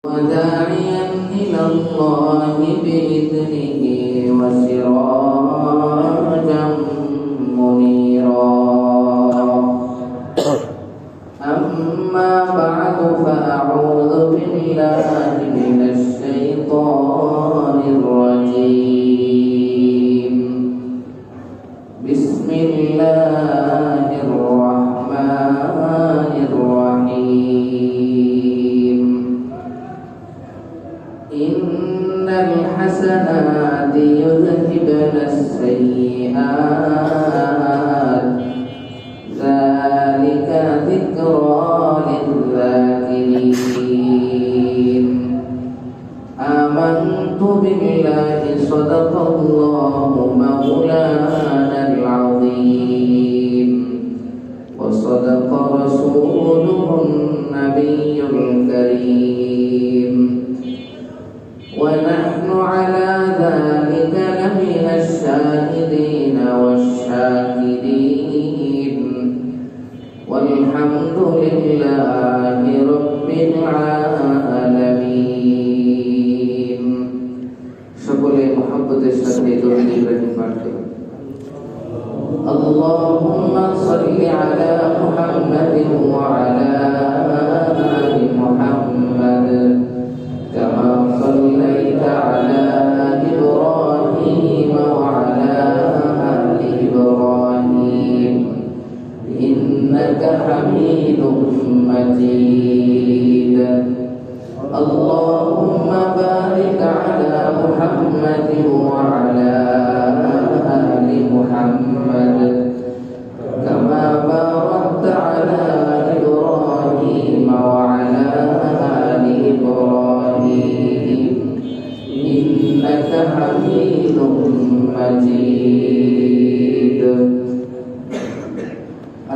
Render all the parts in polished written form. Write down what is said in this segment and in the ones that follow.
وداعيا إلى الله بإذنه وسراجا منيرا. أما بعد فأعوذ بالله من الشيطان الرجيم. بسم الله الرحمن الرحيم. إن الحسنات يذهبن السيئات ذلك ذكرى للذاكرين. آمنت بالله صدق الله مولانا العظيم وصدق رسوله النبي الكريم ونحن على ذلك لمن الشاهدين والشاكرين والحمد لله رب العالمين. সকলে মুহাব্বতের সাথে দরুদ ইব্রাহিম পাঠ করুন। আল্লাহুম্মা সাল্লি আলা মুহাম্মাদিন ওয়া আলা আলি মুহাম্মাদ কামা সাল্লাইতা আলা ইব্রাহিম ওয়া আলা আলি ইব্রাহিম ইন্নাকা হামিদুম মাজিদ. اللهم بارك على محمد وعلى آل محمد كما باركت على إبراهيم وعلى آل إبراهيم إنك حميد مجيد.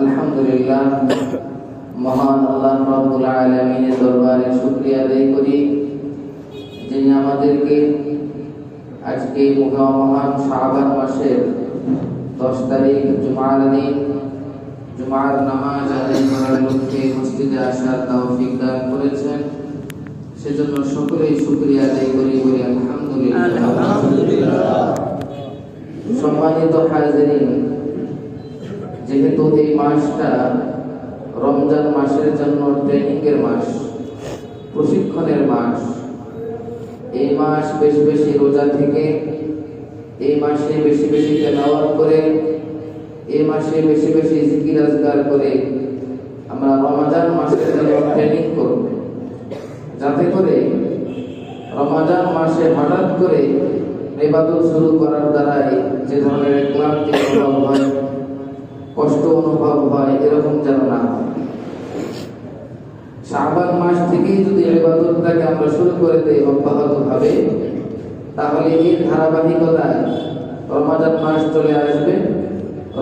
الحمد لله. মহান আল্লাহ রাব্বুল আলামিনের দরবারে শুকরিয়া আদায় করি যিনি আমাদেরকে আজকে মহান শাবান মাসের 10 তারিখ জুমার দিন জুমার নামাজ আদায় করার লক্ষ্যে মসজিদে আসার তৌফিক দান করেছেন। সেজন্য সকলেই শুকরিয়া আদায় করি বলি আলহামদুলিল্লাহ। সম্মানিত হাজিরিন, যেহেতু এই মাসটা রমজান মাসের জন্য ট্রেনিং এর মাস, প্রশিক্ষণের মাস, এই মাস বেশি বেশি রোজা থেকে, এই মাসে বেশি বেশি তেলাওয়াত করে, এই মাসে বেশি বেশি জিকির আজকার করে আমরা রমজান মাসের জন্য ট্রেনিং করব, যাতে করে রমজান মাসে হঠাৎ করে ইবাদত শুরু করার দ্বারাই যে ধরনের ক্লান্তি অনুভব হয়, কষ্ট অনুভব হয়, এরকম যেন না হয়। শাবান মাস থেকেই যদি ইবাদতটাকে আমরা শুরু করে দেই অব্যাহতভাবে, তাহলে এর ধারাবাহিকতায় রমজান মাস চলে আসবে,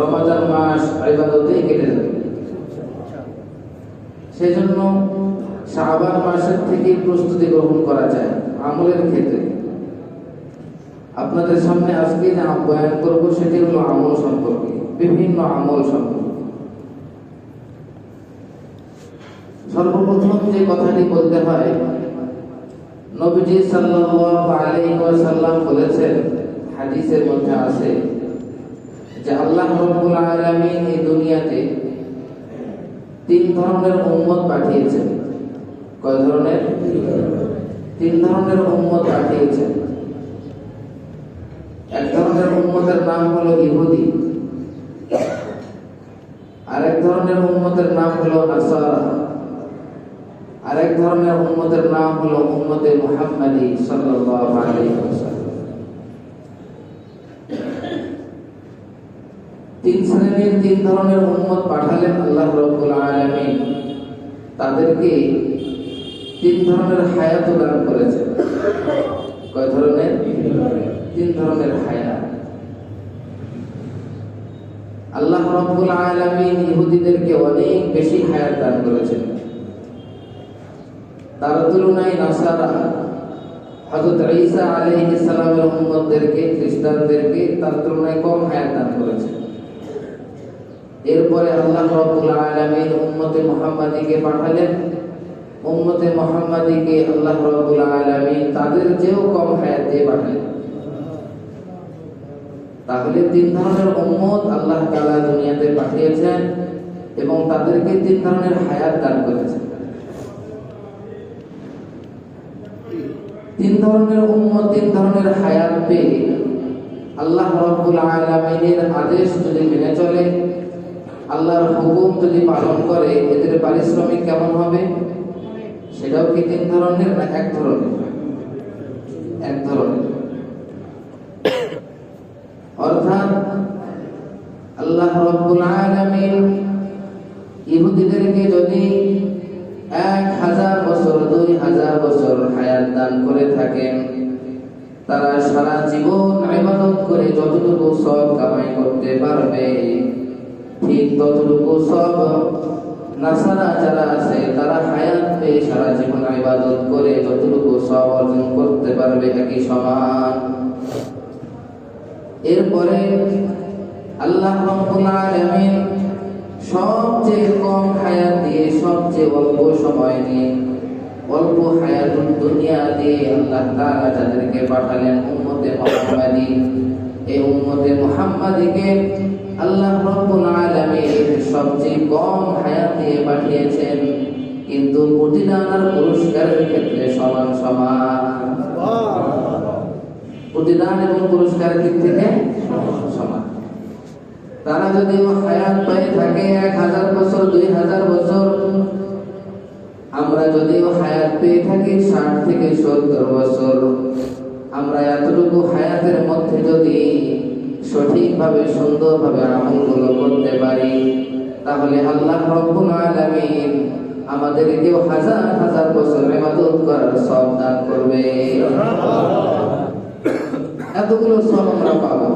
রমজান মাস ইবাদতেই কেটে যাবে। সেজন্য শাবান মাসের থেকে প্রস্তুতি গ্রহণ করা যায় আমলের ক্ষেত্রে। আপনাদের সামনে আজকে যে বয়ান করব সেটি হলো আমল সম্পর্কে, বিভিন্ন আমল সম্পর্কে। সর্বপ্রথম যে কথাটি বলতে হয়, নবীজি সাল্লাল্লাহু আলাইহি ওয়াসাল্লাম বলেছেন, হাদিসের মধ্যে আছে যে আল্লাহ রাব্বুল আলামিন এই দুনিয়াতে 3 ধরনের উম্মত পাঠিয়েছেন। কয় ধরনের? 3 ধরনের উম্মত পাঠিয়েছেন। এক ধরনের উম্মতের নাম হলো ইহুদি, আরেক ধরনের উম্মতের নাম হলো নাসারা, আরেক ধরনের উম্মতের নাম হলো উম্মতে মুহাম্মাদি সাল্লাল্লাহু আলাইহি ওয়াসাল্লাম। 3 শ্রেণীর 3 ধরনের উম্মত পাঠালেন আল্লাহ রাব্বুল আলামিন। তাদেরকে 3 ধরনের হায়াত দান করেছেন। কয় ধরনের? 3 ধরনের হায়াত। আল্লাহ রাব্বুল আলামিন ইহুদিদেরকে অনেক বেশি হায়াত দান করেছেন। তার তুলনায় নাসারা হযরত ঈসা আলাইহিস সালামের উম্মতদেরকে, খ্রিস্টানদেরকে তার তুলনায় কম হায়াত দান করেছেন। এরপরে আল্লাহ রাব্বুল আলামিন উম্মতে মুহাম্মাদীকে পাঠালেন উম্মতে মুহাম্মাদীকে আল্লাহ রাব্বুল আলামিন তাদের চেয়েও কম হায়াত দিয়ে পাঠালেন। তাহলে তিন ধরনের উম্মত আল্লাহ তাআলা দুনিয়াতে পাঠিয়েছেন এবং তাদেরকে তিন ধরনের হায়াত দান করেছেন। তিন ধরনের উম্মত তিন ধরনের হায়াত পেয়ে আল্লাহ রাব্বুল আলামিনের আদেশ যদি মেনে চলে, আল্লাহর হুকুম যদি পালন করে, এদের পারিশ্রমিক কেমন হবে? সেটাও কি তিন ধরনের না এক ধরনের? এক ধরনের। অর্থাৎ আল্লাহ রাব্বুল আলামিন ইহুদিদেরকে যদি 1000 বছর 2000 বছর হায়াত দান করে থাকেন, তারা সারা জীবন ইবাদত করে যতটুকু সওয়াব কামাই করতে পারবে, ঠিক ততটুকু সওয়াব নাসারা যারা আছে তারা হায়াত পেয়ে সারা জীবন ইবাদত করে যতটুকু সওয়াব অর্জন করতে পারবে একই সমান। এরপরে আল্লাহ রাব্বুল আলামিন সবচেয়ে কম হায়াত দিয়ে, সবচেয়ে অল্প সময় নিয়ে, অল্প হায়াতুল দুনিয়া দিয়ে আল্লাহ তাআলা তাদেরকে পাঠালেন উম্মতে মুহাম্মাদী। এই উম্মতে মুহাম্মাদীকে আল্লাহ রাব্বুল আলামিন সবচেয়ে কম হায়াত দিয়ে পাঠিয়েছেন, কিন্তু প্রতিদান আর পুরস্কারের ক্ষেত্রে সমান সমান। প্রতিদান এবং পুরস্কারের দিক থেকে সমান। তারা যদি হায়াত পেয়ে থাকে 1000 বছর 2000 বছর, আমরা যদিও হায়াত পেয়ে থাকি 60 থেকে 70 বছর, আমরা এতটুকু হায়াতের মধ্যে যদি সঠিকভাবে সুন্দরভাবে আমলগুলো করতে পারি, তাহলে আল্লাহ রাব্বুল আলামিন আমাদেরকেও 1000 বছর ইবাদত করার সওয়াব দান করবে। এতগুলো সওয়াব আমরা পাবো।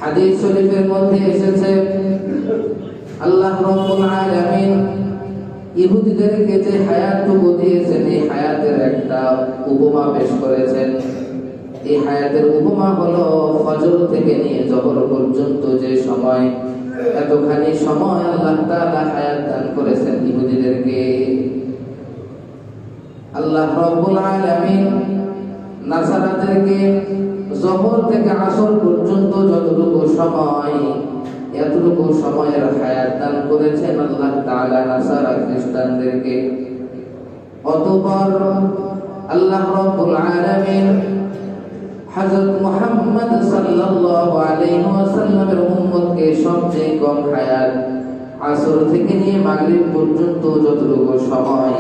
হাদিস শরীফের মধ্যে এসেছে আল্লাহ রাব্বুল আলামিন ইহুদিদেরকে যে হায়াতটুকু দিয়েছেন, এই হায়াতের একটা উপমা পেশ করেছেন। এই হায়াতের উপমা হলো ফজর থেকে নিয়ে জোহর পর্যন্ত যে সময়, এতখানি সময় আল্লাহ তাআলা হায়াত দান করেছেন ইহুদিদেরকে। আল্লাহ রাব্বুল আলামিন নাসারাদেরকে জোহর থেকে আসর পর্যন্ত যতটুকু সময়, এতটুকু সময়ের হায়াত দান করেছেন আল্লাহ তাআলা নাসারা খ্রিস্টানদেরকে। অতঃপর আল্লাহ রাব্বুল আলামিন হযরত মুহাম্মদ সাল্লাল্লাহু আলাইহি ওয়াসাল্লামের উম্মতকে সবচেয়ে কম হায়াত, আসর থেকে নিয়ে মাগরিব পর্যন্ত যতটুকু সময়,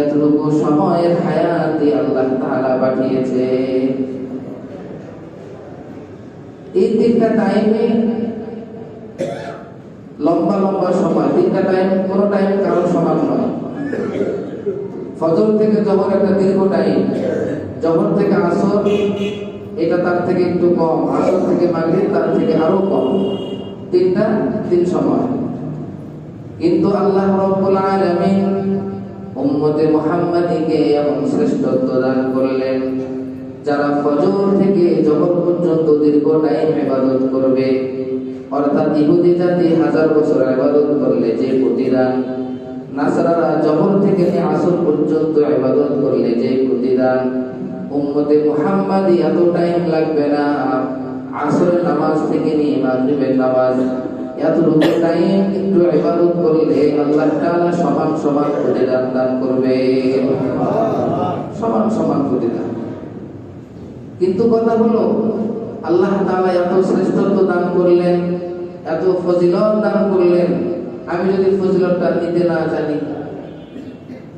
এতটুকু সময়ের হায়াত দিয়ে আল্লাহ তাআলা পাঠিয়েছে। এই তিনটা টাইমে লম্বা লম্বা সময়, তিনটা টাইম, কোন টাইম কারো সমান নয়। ফজর থেকে জোহর একটা দীর্ঘ টাইম, জোহর থেকে আসর এটা তার থেকে একটু কম, আসর থেকে মাগরিব তার থেকে আরো কম। তিন সময়। কিন্তু আল্লাহ রাব্বুল আলামিন উম্মতে মুহাম্মাদীকে এমন শ্রেষ্ঠত্ব দান করলেন, যারা ফজর থেকে জোহর পর্যন্ত দীর্ঘ টাইম ইবাদত করবে, অর্থাৎ ইহুদি জাতি 1000 বছর ইবাদত করলে যে প্রতিদান, নাসারারা জোহর থেকে আসর পর্যন্ত ইবাদত করলে যে প্রতিদান, উম্মতে মুহাম্মাদী এত টাইম লাগবে না। আসরের নামাজ থেকে নিয়ে মাগরিবের নামাজ এতটুকু টাইম একটু ইবাদত করলে আল্লাহ তাআলা সমান সমান প্রতিদান দান করবে, সমান সমান প্রতিদান। কিন্তু কথা হলো আল্লাহ তাআলা এত শ্রেষ্ঠত্ব দান করলেন, এত ফজিলত দান করলেন, আমি যদি ফজিলতটা নিতে না জানি,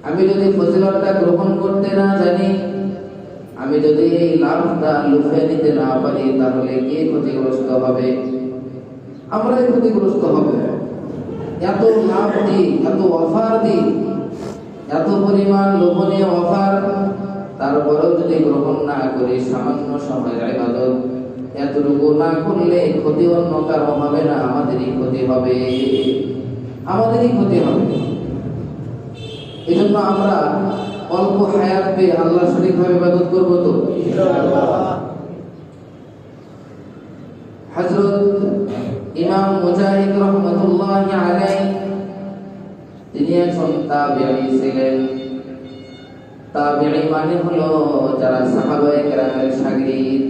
আমি যদি ফজিলতটা গ্রহণ করতে না জানি, আমি যদি এই লাভটা লুফে নিতে না পারি, তাহলে কে ক্ষতিগ্রস্ত হবে? আমরাই ক্ষতিগ্রস্ত হব। এত লাভ দিই, এত অফার দিই, এত পরিমাণ লোভনীয় অফার, তারপরেও যদি গ্রহণ না করি, সামান্য সময়ের ইবাদত এতটুকু না করলে ক্ষতি অন্য কারো হবে না, আমাদেরই ক্ষতি হবে, আমাদেরই ক্ষতি হবে। এজন্য আমরা অল্প হায়াত পেয়ে আল্লাহ সঠিকভাবে ইবাদত করব তো হযরত ইমাম মুজাহিদ রাহমাতুল্লাহি আলাইহি তিনি একজন তাবিঈ ছিলেন। তাবিঈ মানে হলো যারা সাহাবায়ে কেরামের শাগির্দ,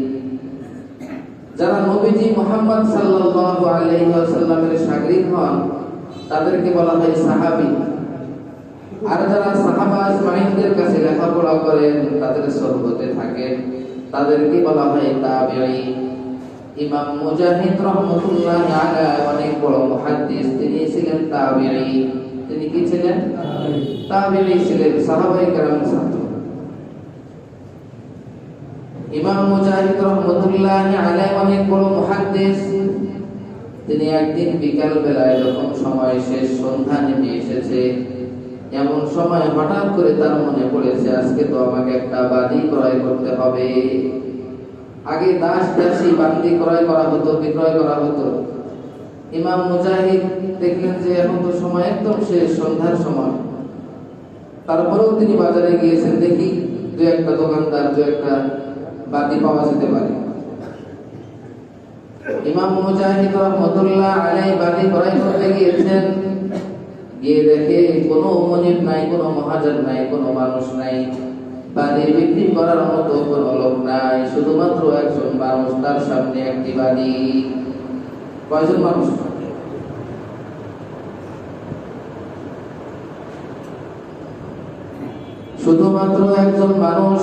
যারা নবীজি মুহাম্মদ সাল্লাল্লাহু আলাইহি ওয়াসাল্লামের শাগির্দ হন তাদেরকে বলা হয় সাহাবী। আর যারা সাহাবা আজমাইনদের কাছে লেখাপড়া করেন, তাদের সোহবতে থাকেন, তাদেরকে বলা হয় তাবিঈ। ইমাম মুজাহিদ রাহমাতুল্লাহি আলাইহি অনেক বড় মুহাদ্দিস, তিনি ছিলেন তাবিঈ। তিনি কি ছিলেন? তাবিঈ ছিলেন, সাহাবায়ে কেরামের ছাত্র। ইমাম মুজাহিদ রাহমাতুল্লাহি আলাইহি অনেক বড় মুহাদ্দিস। তিনি একদিন বিকাল বেলায় যখন সময় শেষ, সন্ধ্যা নেমে এসেছে, এমন সময় হঠাৎ করে তার মনে পড়েছে আজকে তো আমাকে একটা বাদী ক্রয় করতে হবে। আগে দাস দাসী বান্দি ক্রয় করা হতো, বিক্রয় করা হতো। ইমাম মুজাহিদ দেখলেন যে এখন তো সময় একদম শেষ, সন্ধ্যার সময়। তারপরেও তিনি বাজারে গিয়েছেন, দেখি দু একটা দোকানদার, দু একটা বাদী পাওয়া যেতে পারে। ইমাম মুজাহিদ রাহমাতুল্লাহ আলাইহি বাদী ক্রয় করতে গিয়েছেন, গিয়ে দেখে কোনো মনিব নাই, কোনো মহাজন নাই, কোনো মানুষ নাই, বাদী বিক্রি করার মতো কোনো লোক নাই, শুধুমাত্র একজন মানুষ, তার সামনে একটি বাদী। কয়জন মানুষ? শুধুমাত্র একজন মানুষ,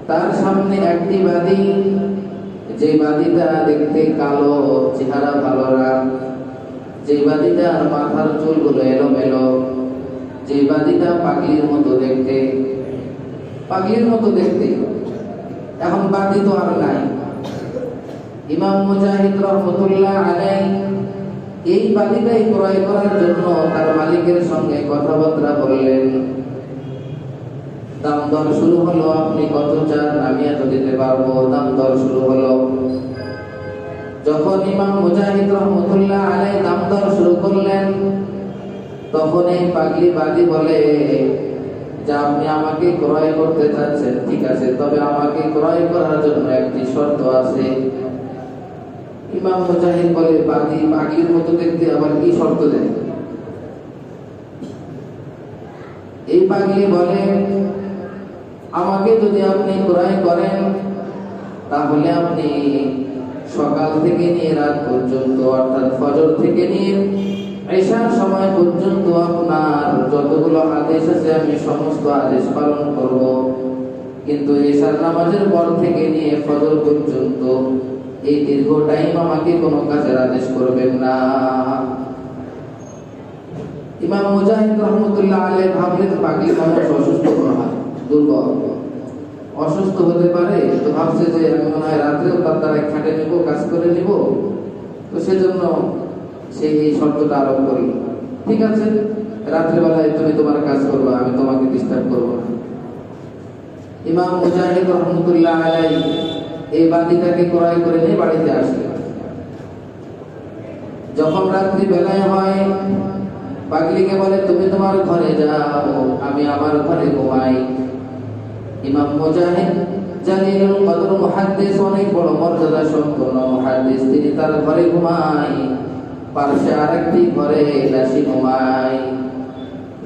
তার সামনে একটি বাদী। যে বাদীটা দেখতে কালো, চেহারা ভালো না, যে বাদীটার মাথার চুলগুলো এলোমেলো, যে বাদীটা পাগলির মতো দেখতে, পাগলির মতো দেখতে। এখন বাদী তো আর নাই। ইমাম মুজাহিদ রাহমাতুল্লাহ আলাইহি এই বাদীটাই ক্রয় করার জন্য তার মালিকের সঙ্গে কথাবার্তা বললেন। দাম দর শুরু হলো, আপনি কত চান? আমি এত দিতে পারবো। দাম দর শুরু হলো। যখন ইমাম মুজাহিদ রাহমাতুল্লাহ আলাইহি দাম দর শুরু করলেন, তখন এই পাগলি বাদী বলে যে আপনি আমাকে ক্রয় করতে চাচ্ছেন, ঠিক আছে, তবে আমাকে ক্রয় করার জন্য একটি শর্ত আছে। ইমাম মুজাহিদ বলে, বাদী পাগলির মতো দেখতে আবার কি শর্ত দেয়? এই পাগলি বলে, আমাকে যদি আপনি ক্রয় করেন তাহলে আপনি সকাল থেকে নিয়ে রাত পর্যন্ত, অর্থাৎ ফজর থেকে নিয়ে ঈশার সময় পর্যন্ত আপনার যতগুলো আদেশ আছে আমি সমস্ত আদেশ পালন করব, কিন্তু ঈশার নামাজের পর থেকে নিয়ে ফজর পর্যন্ত এই দীর্ঘ টাইম আমাকে কোনো কাজের আদেশ করবেন না। ইমাম মুজাহিদ রাহমাতুল্লাহ আলাইহি ভাবলেন পাগলি মানুষ, অসুস্থ মনে হয়, দুর্বল, অসুস্থ হতে পারে। তো ভাবছে যে আমি মনে হয় রাত্রেও তার দ্বারা খাটে নিব, কাজ করে নিব, তো সেজন্য সে এই শর্তটা আরোপ করল। ঠিক আছে, রাত্রেবেলায় তুমি তোমার কাজ করবে, আমি তোমাকে ডিস্টার্ব করব না। ইমাম মুজাহিদ রাহমাতুল্লাহ আলাইহি এই বাদীটাকে ক্রয় করে নিয়ে বাড়িতে আসলেন। যখন রাত্রি বেলায় হয়, পাগলিকে বলে তুমি তোমার ঘরে যাও, আমি আমার ঘরে ঘুমাই। ইমাম মুজাহিদ জালিলুল কদর মুহাদ্দিস, অনেক বড় মর্যাদা সম্পন্ন মুহাদ্দিস, তিনি তার ঘরে ঘুমায়। পাশে আরেকটি ঘরে দাসী ঘুমায়।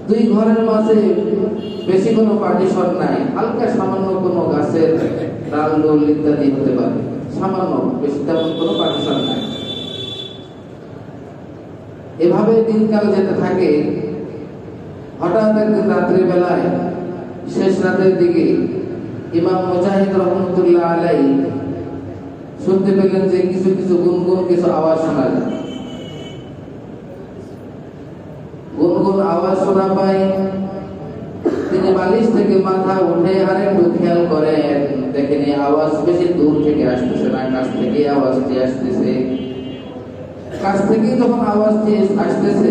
দুই ঘরের মাঝে বেশি কোনো পার্টিশন নাই, হালকা সামান্য কোনো গাছের ডাল ডোল ইত্যাদি হতে পারে, সামান্য, বেশি তেমন কোনো পার্টিশন নাই। এভাবে দিনকাল যেতে থাকে। হঠাৎ একদিন রাত্রি বেলায়, শেষ রাতের দিকে, ইমাম মুজাহিদ রাহমাতুল্লাহ আলাইহি শুনতে পেলেন যে কিছু কিছু গুনগুন কিছু আওয়াজ শোনা যায়। গুনগুন আওয়াজ শোনা পায়, তিনি বালিশ থেকে মাথা উঠে আরেকটু খেয়াল করেন, দেখেন এই আওয়াজ বেশি দূর থেকে আসতেছে না, কাছ থেকে আওয়াজটি আসতেছে। কাছ থেকে যখন আওয়াজটি আসতেছে,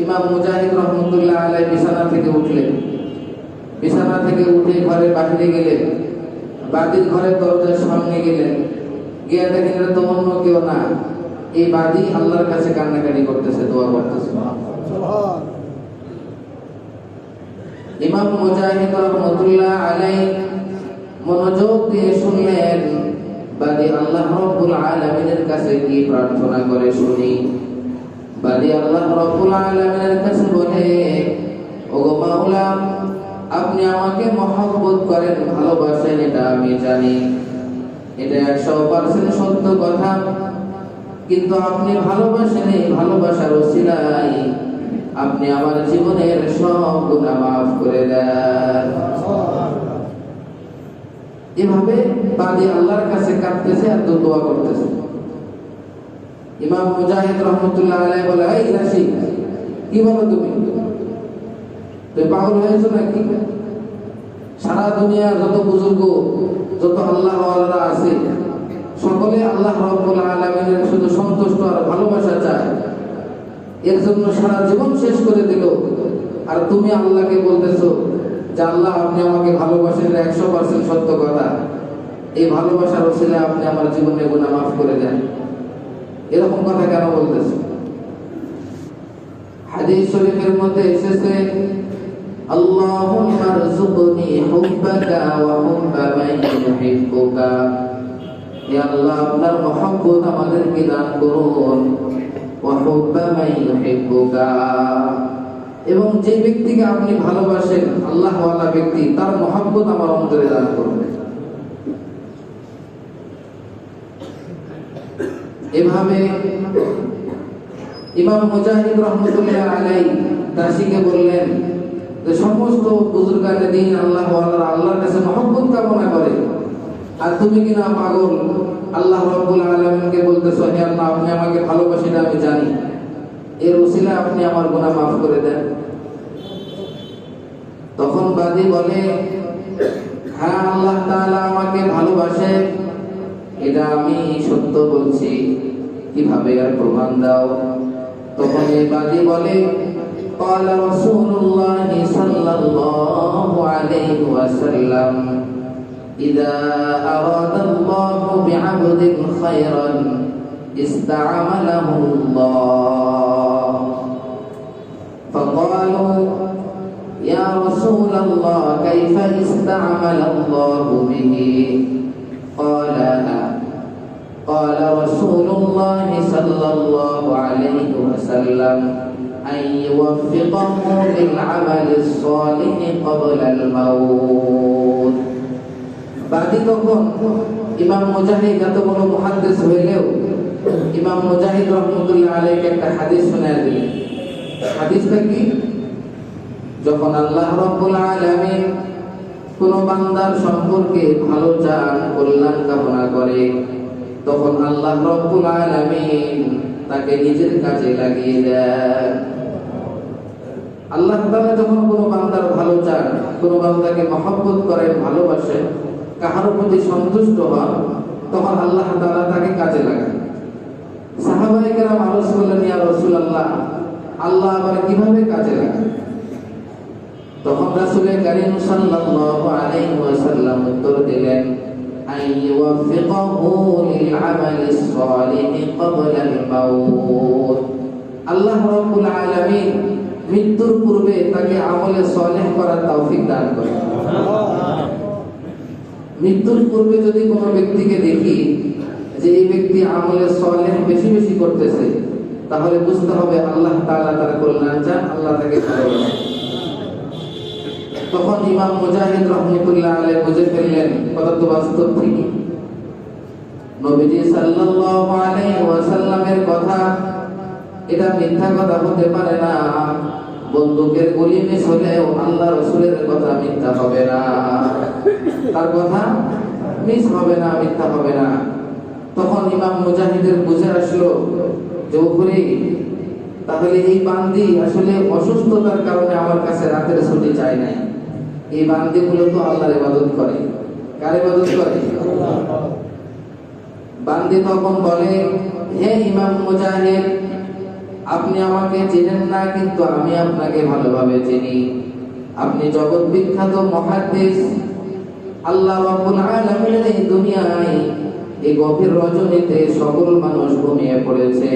ইমাম মুজাহিদ রাহমাতুল্লাহ আলাইহি বিছানা থেকে উঠলেন। বিছানা থেকে উঠে ঘরে বাহিরে গেলেন, বাদীর ঘরের দরজার সামনে গেলেন, গিয়ে দেখেন এটা তো অন্য কেউ না, এই বাদী আল্লাহর কাছে কান্নাকাটি করতেছে, দোয়া করতেছে। ইমাম মুজাহিদ রাহমাতুল্লাহ আলাইহি মনোযোগ দিয়ে শুনলেন, বাদী আল্লাহ রাব্বুল আলামিনের কাছে কি প্রার্থনা করে শুনি। বাদি আল্লাহ রাব্বুল আলামিনের কাছে বলে, ওগো মাওলা, আপনি আমাকে মহব্বত করেন, ভালোবাসেন, এটা আমি জানি, এটা 100% সত্য কথা। কিন্তু আপনি ভালোবাসেন, এই ভালোবাসার ওসিলায় আপনি আমার জীবনের সব গুনাহ মাফ করে দেন। এভাবে বাদী আল্লাহর কাছে কাঁদতেছে আর দোয়া করতেছে। ইমাম মুজাহিদ রহমতুল্লাহ আলাইহি বলে, এই রাশিদ, কি বলো তুমি পাগল হয়েছো নাকি? সারা দুনিয়ার যত বুজুর্গ, যত আল্লাহ ওয়ালারা আছে, সকলে আল্লাহ রাব্বুল আলামিনের শুধু সন্তুষ্ট আর ভালোবাসা চায়, এর জন্য সারা জীবন শেষ করে দিল। আর তুমি আল্লাহকে বলতেছো যে আল্লাহ আপনি আমাকে ভালোবাসেন, 100% সত্য কথা, এই ভালোবাসার ওসিলায় আপনি আমার জীবনে গুনাহ মাফ করে দেন। এরকম কথা কেন বলতেছো? হাদিস শরীফের মধ্যে এসেছে, আল্লাহুম্মা রযুকনি হুব্বাকা ওয়া হুব্বা মান ইউহিব্বুকা। হে আল্লাহ, আপনার মহব্বত আমাদেরকে দান করুন, ওয়া হুব্বা মান ইউহিব্বুকা, এবং যে ব্যক্তিকে আপনি ভালোবাসেন, আল্লাহ ওয়ালা ব্যক্তি, তার মহব্বত আমার অন্তরে দান করুন। এভাবে ইমাম মুজাহিদ রহমতুল্লাহ আলাইহি দাসীকে বললেন যে সমস্ত বুজুর্গানে দিন আল্লাহ ওয়ালারা আল্লাহর কাছে মহব্বত কামনা করে, আর তুমি কিনা পাগল, আল্লাহ রাব্বুল আলামিনকে বলতেছো, হে আল্লাহ আপনি আমাকে ভালোবাসেন, আমি জানি, এর ওসিলায় আপনি আমার গুনাহ মাফ করে দেন। তখন বাদী বলে, হ্যাঁ আল্লাহ তাআলা আমাকে ভালোবাসে, এটা আমি সত্য বলছি, কিভাবে আর প্রমাণ দাও? তখন এই বাদী বলে, قال رسول الله صلى الله عليه وسلم إذا أراد الله بعبد خيرا استعمله الله فقالوا يا رسول الله كيف استعمل الله به قال رسول الله صلى الله عليه وسلم أن يوفقه للعمل الصالح قبل الموت। বাদী তখন ইমাম মুজাহিদ এত বড় মুহাদ্দিস হইলেও ইমাম মুজাহিদ রহমতুল্লাহ আলাইহি একটা হাদিস শোনায় দিলেন। হাদিসটা কি? যখন আল্লাহ রাব্বুল আলামিন কোন বান্দার সম্পর্কে ভালো চান, কল্যাণ কামনা করে, তখন আল্লাহ রাব্বুল আলামিন তাকে নিজের কাজে লাগিয়ে দেন। আল্লাহ তাআলা যখন কোনো বান্দার ভালো চান, কোনো বান্দাকে মহব্বত করেন, ভালোবাসেন, কাহার প্রতি সন্তুষ্ট হন, তখন আল্লাহ তাআলা তাকে কাজে লাগান। সাহাবায়ে কেরাম আরজ করলেন, ইয়া রাসূলুল্লাহ, আল্লাহ আবার কিভাবে কাজে লাগান? তখন রাসূল কারীম সাল্লাল্লাহু আলাইহি ওয়াসাল্লাম উত্তর দিলেন, আইয়ুওয়াফিকাহু লিল আমালিস সালিহি ক্বাবলাল মাউত। আল্লাহ রাব্বুল আলামিন মৃত্যুর পূর্বে তাকে আমলে সালেহ করার তৌফিক দান করেন। মৃত্যুর পূর্বে যদি কোনো ব্যক্তিকে দেখি যে এই ব্যক্তি আমলে সালেহ বেশি বেশি করতেছে, তাহলে বুঝতে হবে আল্লাহ তাআলা তার কল্যাণ চান, আল্লাহ তাকে ভালোবাসেন। তখন ইমাম মুজাহিদ রহমতুল্লাহ আলাইহি বুঝে ফেললেন কথা তো বাস্তব ঠিকই। নবীজি সাল্লাল্লাহু আলাইহি ওয়াসাল্লামের কথা এটা মিথ্যা কথা হতে পারে না। বন্দুকের গুলি মিস হলেও আল্লাহ রাসূলের কথা মিথ্যা হবে না, তার কথা মিস হবে না, মিথ্যা হবে না। তখন ইমাম মুজাহিদের বুঝে আসলো যে ওপরে তাহলে এই বান্দি আসলে অসুস্থতার কারণে আমার কাছে রাতের ছুটি চায় নাই। এই বান্দিগুলো তো আল্লাহর ইবাদত করে। কার ইবাদত করে? বান্দি তখন বলে, হে ইমাম মুজাহিদ, আপনি আমাকে চেনেন না, কিন্তু আমি আপনাকে ভালোভাবে চিনি। আপনি জগৎ বিখ্যাত মুহাদ্দিস। আল্লাহ রাব্বুল আলামিনের এই দুনিয়ায় এই গভীর রজনীতে সকল মানুষ ঘুমিয়ে পড়েছে,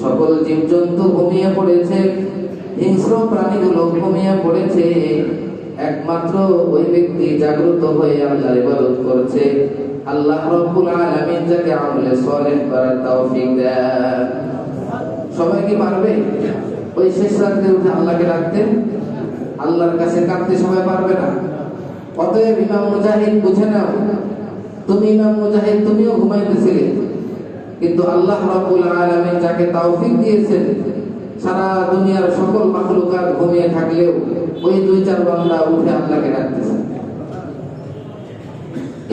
সকল জীবজন্তু ঘুমিয়ে পড়েছে, হিংস্র প্রাণীগুলো ঘুমিয়ে পড়েছে, একমাত্র ওই ব্যক্তি জাগ্রত হয়ে আল্লাহর ইবাদত করছে। আল্লাহ রাব্বুল আলামিন যাকে আমলে সালেহ করার তৌফিক দেন। সবাই কি পারবে ওই শেষ রাতে উঠে আল্লাহকে ডাকতে? আল্লাহর কাছে কাঁদতে সবাই পারবে না। অতএব ইমাম মুজাহিদ বুঝে নাও, তুমি ইমাম মুজাহিদ তুমিও ঘুমাইতেছিলে, কিন্তু আল্লাহ রাব্বুল আলামিন যাকে তৌফিক দিয়েছেন সারা দুনিয়ার সকল মাখলুকাত ঘুমিয়ে থাকলেও ওই দুই চার বান্দা উঠে আল্লাহকে ডাকতেছে।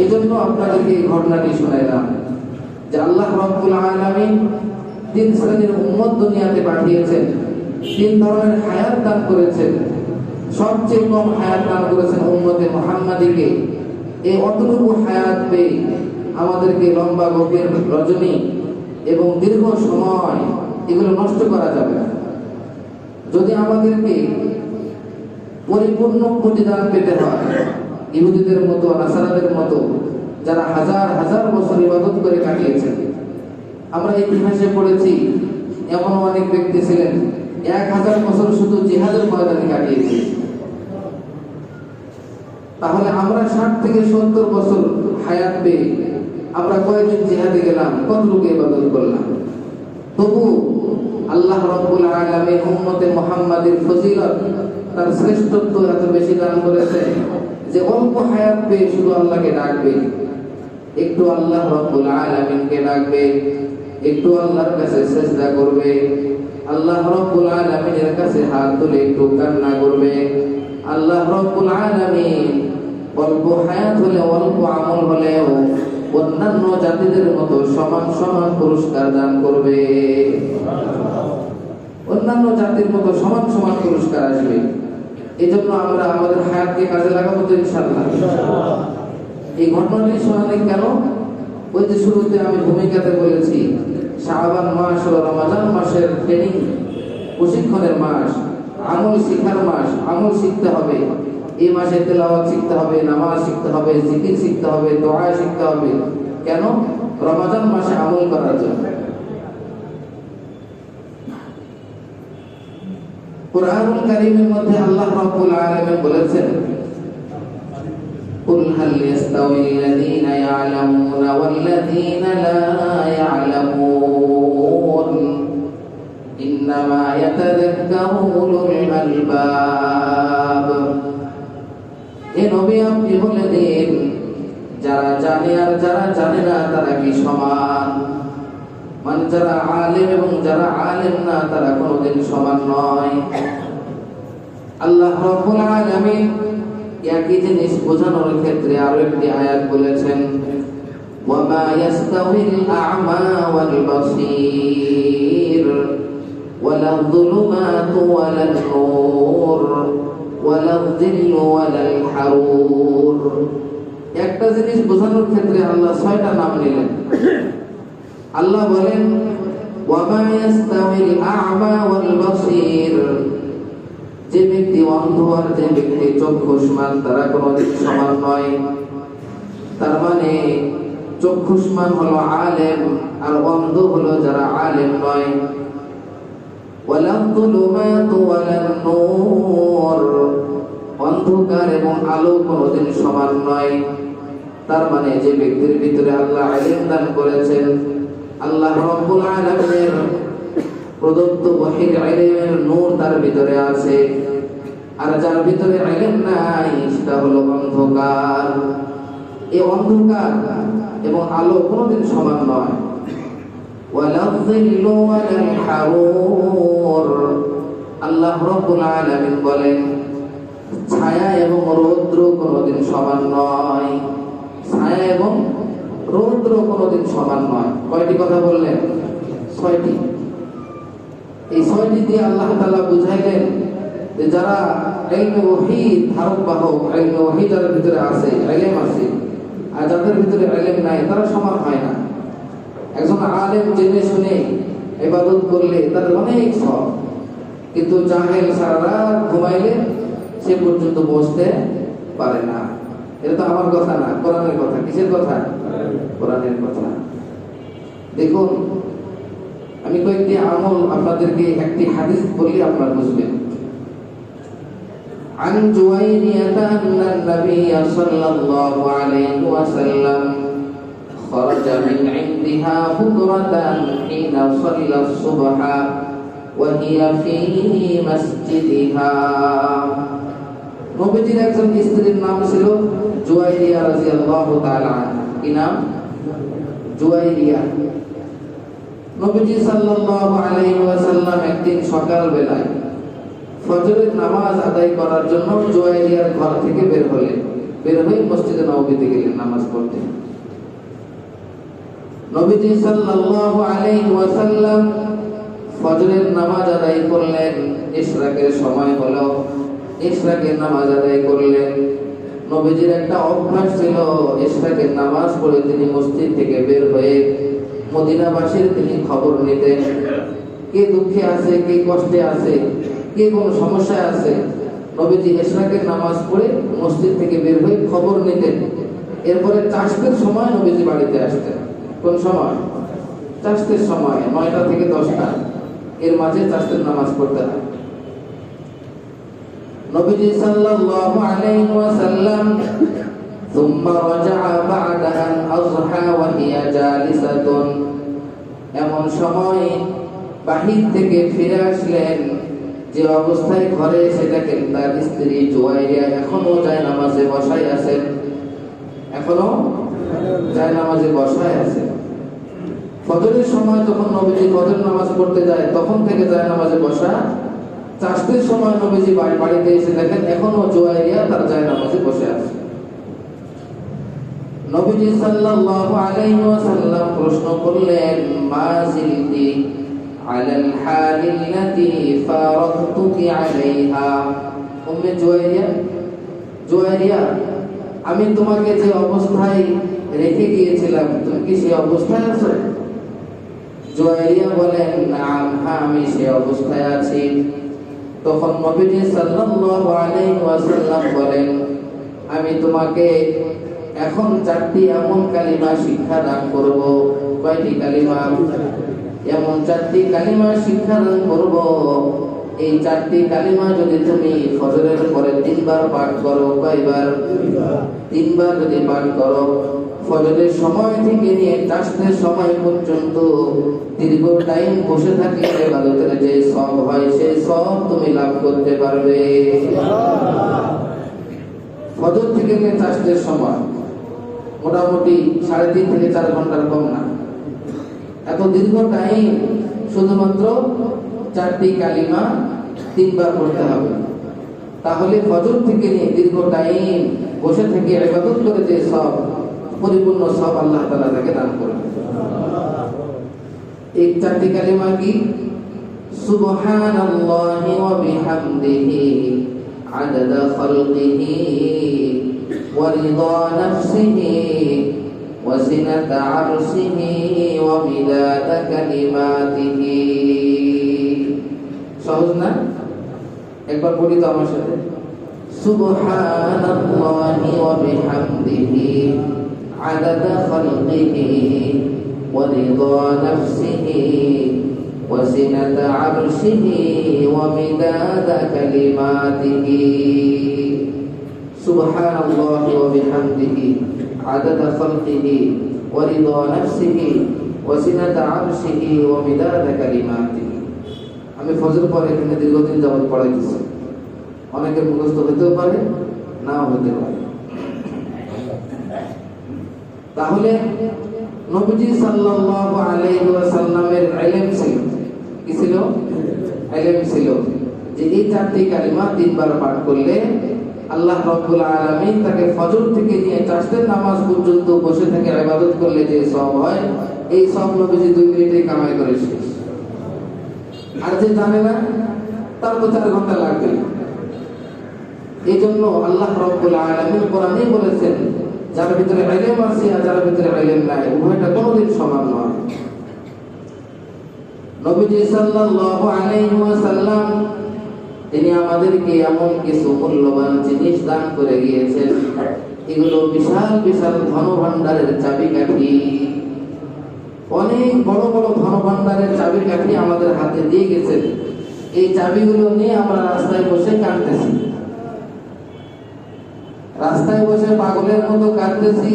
এই জন্য আপনাদেরকে এই ঘটনাটি শোনাইলাম যে আল্লাহ রাব্বুল আলামিন তিন শ্রেণীর উম্মত দুনিয়াতে পাঠিয়েছেন, তিন ধরনের হায়াত দান করেছেন। সবচেয়ে কম হায়াত দান করেছেন উম্মতে মুহাম্মাদীকে। এই অতটুকু হায়াত পেয়ে আমাদেরকে লম্বা গভীর রজনী এবং দীর্ঘ সময় এগুলো নষ্ট করা যাবে না। যদি আমাদেরকে পরিপূর্ণ প্রতিদান পেতে হয় ইহুদিদের মতো, নাসারাদের মতো যারা হাজার হাজার বছর ইবাদত করে কাটিয়েছেন। আমরা ইতিহাসে পড়েছি এমন অনেক ব্যক্তি ছিলেন 1000 বছর শুধু জিহাদের ময়দানে কাটিয়েছে। তাহলে আমরা 60 থেকে 70 বছর হায়াত পেয়ে আমরা কয়েকদিন জিহাদে গেলাম, কত লোক ইবাদত করলাম। তবু আল্লাহ রাব্বুল আলামিন উম্মতে মুহাম্মাদের ফজিলত, তার শ্রেষ্ঠত্ব এত বেশি দান করেছে যে অল্প হায়াত পেয়ে শুধু আল্লাহকে ডাকবে, একটু আল্লাহ রাব্বুল আলামিনকে ডাকবে, একটু আল্লাহর কাছে সিজদা করবে, আল্লাহ রাব্বুল আলামিনের কাছে হাত তুলে একটু কান্না করবে। আল্লাহ রাব্বুল আলামিন অল্প হায়াত হলে, অল্প আমল হলেও অন্যান্য জাতিদের মতো সমান সমান পুরস্কার দান করবে। অন্যান্য জাতির মতো সমান সমান পুরস্কার আসবে। এই জন্য আমরা আমাদের হায়াতকে কাজে লাগাবো তো ইনশাআল্লাহ। এই ঘটনাটি শোনালে কেন? ওই যে শুরুতে আমি ভূমিকাতে বলেছি শাবান মাস ও রমজান মাসের ট্রেনিং, প্রশিক্ষণের মাস, আমল শিখার মাস। আমল শিখতে হবে, এই মাসে তেলাওয়াত শিখতে হবে, নামাজ শিখতে হবে, জিকির শিখতে হবে, দোয়া শিখতে হবে। কেন? রমজান মাসে আমল করার জন্য। কুরআনুল কারীমের মধ্যে আল্লাহ রাব্বুল আলামিন বলেছেন, কুল হাল ইয়াস্তাউইল্লাযীনা ইয়া'লামুনা ওয়াল্লাযীনা লা ইয়া'লামুন ইন্নামা ইয়াতাযাক্কারু উলুল আলবাব। হে নবী, আপনি বলে দিন, যারা জানে আর যারা জানে না তারা কি সমান? মানে যারা আলেম এবং যারা আলেম না তারা কোনোদিন সমান নয়। আল্লাহ রাব্বুল আলামিন একই জিনিস বোঝানোর ক্ষেত্রে আরো একটি আয়াত বলেছেন, ওয়ামা ইয়াস্তাউিল আ'মা ওয়াল বাসীর ওয়ালা যুলুমাতু ওয়ালান নূর ওয়ালা যিল্লু ওয়ালাল হারুর। একটা জিনিস বোঝানোর ক্ষেত্রে আল্লাহ 6টা নাম নিলেন। আল্লাহ বলেন, ওয়ামা ইয়াস্তাউিল আ'মা ওয়াল বাসীর, যে ব্যক্তি অন্ধ আর যে ব্যক্তি চক্ষুষ্মান তারা কোনোদিন সমান নয়। তার মানে চক্ষুষ্মান হলো আলেম আর অন্ধ হলো যারা আলেম নয়। ওয়ালা যুলুমাতু ওয়ালান নূর, অন্ধকার এবং আলো কোনোদিন সমান নয়। তার মানে যে ব্যক্তির ভিতরে আল্লাহ ইলম দান করেছেন, আল্লাহ রাব্বুল আলামিনের প্রদত্ত ওহীর ইলমের নূর তার ভিতরে আছে, আর যার ভিতরে ইলম নাই সেটা হলো অন্ধকার। এই অন্ধকার এবং আলো কোনোদিন সমান নয়। ওয়ালা যিল্লু ওয়ালাল হারুর, আল্লাহ রাব্বুল আলামিন বলেন, ছায়া এবং রৌদ্র কোনোদিন সমান নয়। ছায়া এবং রৌদ্র কোনোদিন সমান নয়। কয়টি কথা বললেন? 6টি। এই 6টি দিয়ে আল্লাহ তাআলা বুঝাইলেন যে যারা ইলমে ওহী ধারক বাহক, ইলমে ওহী যাদের ভিতরে আছে, ইলম আছে, আর যাদের ভিতরে ইলম নাই তারা সমান হয় না। একজন আলেম জেনে শুনে ইবাদত করলে তার অনেক সওয়াব, কিন্তু জাহেল সারা রাত ঘুমাইলে সে পর্যন্ত বসতে পারে না। এটা তো আমার কথা না, কোরআনের কথা। কিসের কথা? কোরআনের কথা। দেখুন, আমি কয়েকটি আমল আপনাদেরকে একটি হাদিস বললে আপনারা বুঝবেন। عن جويرية أن النبي صلى الله عليه وسلم خرج من عندها بكرة حين صلى الصبح وهي في مسجدها নবীজির একজন স্ত্রীর নাম ছিল জুয়াইরিয়া রাদিয়াল্লাহু তাআলা আনহা। কি নাম? জুয়াইরিয়া। নবীজি সাল্লাল্লাহু আলাইহি ওয়াসাল্লাম একদিন সকাল বেলায় ফজরের নামাজ আদায় করার জন্য জুয়াইরিয়ার ঘর থেকে বের হয়ে মসজিদে নববীতে গেলেন নামাজ পড়তে। নবীজি সাল্লাল্লাহু আলাইহি ওয়াসাল্লাম ফজরের নামাজ আদায় করলেন। ইশরাকের সময় হলো, ইশরাকের নামাজ আদায় করলেন। নবীজির একটা অভ্যাস ছিল, ইশরাকের নামাজ পড়ে তিনি মসজিদ থেকে বের হয়ে মদিনাবাসীর তিনি খবর নিতেন। কে দুঃখে আছে, কে কষ্টে আছে, কে কোনো সমস্যায় আছে, নবীজি ইশরাকের নামাজ পড়ে মসজিদ থেকে বের হয়ে খবর নিতেন। এরপরে চাষতের সময় নবীজি বাড়িতে আসতেন। কোন সময়? চাষতের সময় 9টা থেকে 10টা, এর মাঝে চাষতের নামাজ পড়তে হয়। নবীজি সাল্লাল্লাহু আলাইহি ওয়াসাল্লাম ثم رجع بعد أن أضحى وهي جالسة এমন সময় বাহির থেকে ফিরে আসলেন, যে অবস্থায় ঘরে এসে দেখেন তার স্ত্রী জুয়াইরিয়া এখনো জায়নামাজে বসায় আছেন। এখনো জায়নামাজে বসায় আছেন। ফজরের সময় যখন নবীজি ফজর নামাজ পড়তে যায় তখন থেকে জায়নামাজে বসা। চাষতের সময় নবীজি বাড়িতে এসে দেখেন এখনো জুয়াইরিয়া তার জায়নামাজে বসে আছে। নবীজি সাল্লাল্লাহু আলাইহি ওয়াসাল্লাম প্রশ্ন করলেন, মা জিলতি আলাল হালিল্লাতি ফারাদতুকি আলাইহা। উম্মে জুয়াইরিয়া, আমি তোমাকে যে অবস্থায় রেখে গিয়েছিলাম তুমি কি সেই অবস্থায় আছো? জুয়াইরিয়া বলেন, নাম, হ্যাঁ আমি সেই অবস্থায় আছি। তখন নবীজি সাল্লাল্লাহু আলাইহি ওয়াসাল্লাম বলেন, আমি তোমাকে এখন 4টি এমন কালিমা শিক্ষা দান করব। কয়টি কালিমা? এমন 4টি কালিমা শিক্ষা দান করব। এই 4টি কালিমা যদি তুমি ফজরের পরে 3 বার পাঠ করো, কয়বার? 3 বার যদি পাঠ করো, ফজরের সময় থেকে নিয়ে চাষতের সময় পর্যন্ত দীর্ঘ টাইম বসে থাকলে ইবাদতের যে সওয়াব হয় সেই সওয়াব তুমি লাভ করতে পারবে। ফজর থেকে নিয়ে চাষতের সময় মোটামুটি 3.5 থেকে 4 ঘন্টার কম না। এত দীর্ঘ টাইম শুধুমাত্র 4টি কালিমা 3 বার পড়তে হবে। তাহলে ফজর থেকে নিয়ে দীর্ঘ টাইম বসে থেকে ইবাদত করে যে সব পরিপূর্ণ সব আল্লাহ তাআলা তাকে দান করবে। এই 4টি কালিমা কি? সুবহানাল্লাহি ওয়া বিহামদিহি আদাদা খালকিহি ওয়া রিদা নাফসিহি ওয়া জিনাতা আরশিহি ওয়া মিদাদা কালিমাতিহি। সহজ না? একবার পড়ি তো আমার সাথে। সুবহানাল্লাহি ওয়া বিহামদিহি আদাদা খালকিহি ওয়া রিদা নাফসিহি ওয়া জিনাতা আরশিহি ওয়া মিদাদা কালিমাতিহি। সুবহানাল্লাহি ওয়া বিহামদিহি আদাদা খালকিহি ওয়া রিদা নাফসিহি ওয়া জিনাতা আরশিহি ওয়া মিদাদা কালিমাতিহি। আমি ফজর পরে এখানে দীর্ঘদিন যাবত পড়াইতেছি। অনেকের মুখস্থ হতেও পারে, নাও হতে পারে। তাহলে নবীজি সাল্লাল্লাহু আলাইহি ওয়াসাল্লামের ইলম ছিল, কি ছিল? ইলম ছিল যে এই 4টি কালিমা 3 বার পাঠ করলে আল্লাহ রাব্বুল আলামিন তাকে ফজর থেকে নিয়ে চাষতের নামাজ পর্যন্ত বসে থেকে ইবাদত করলে যে সওয়াব হয়, এই সওয়াব নবীজি 2 মিনিটে কামাই করে শেষ। আর যে জানে না তার তো 4 ঘন্টা লাগবে। এই জন্য আল্লাহ রাব্বুল আলামিন কোরআনে বলেছেন, যার ভিতরে ইলম আছে আর যার ভিতরে ইলম নাই, উভয়টা কোনোদিন সমান নয়। নবীজি সাল্লাল্লাহু আলাইহি ওয়াসাল্লাম তিনি আমাদেরকে এমন কিছু মূল্যবান জিনিস দান করে গিয়েছেন, এগুলো বিশাল বিশাল ধনভাণ্ডারের চাবিকাঠি। অনেক বড় বড় ধনভাণ্ডারের চাবিকাঠি আমাদের হাতে দিয়ে গেছেন। এই চাবিগুলো নিয়ে আমরা রাস্তায় বসে কাঁদতেছি, রাস্তায় বসে পাগলের মতো কাঁদতেছি।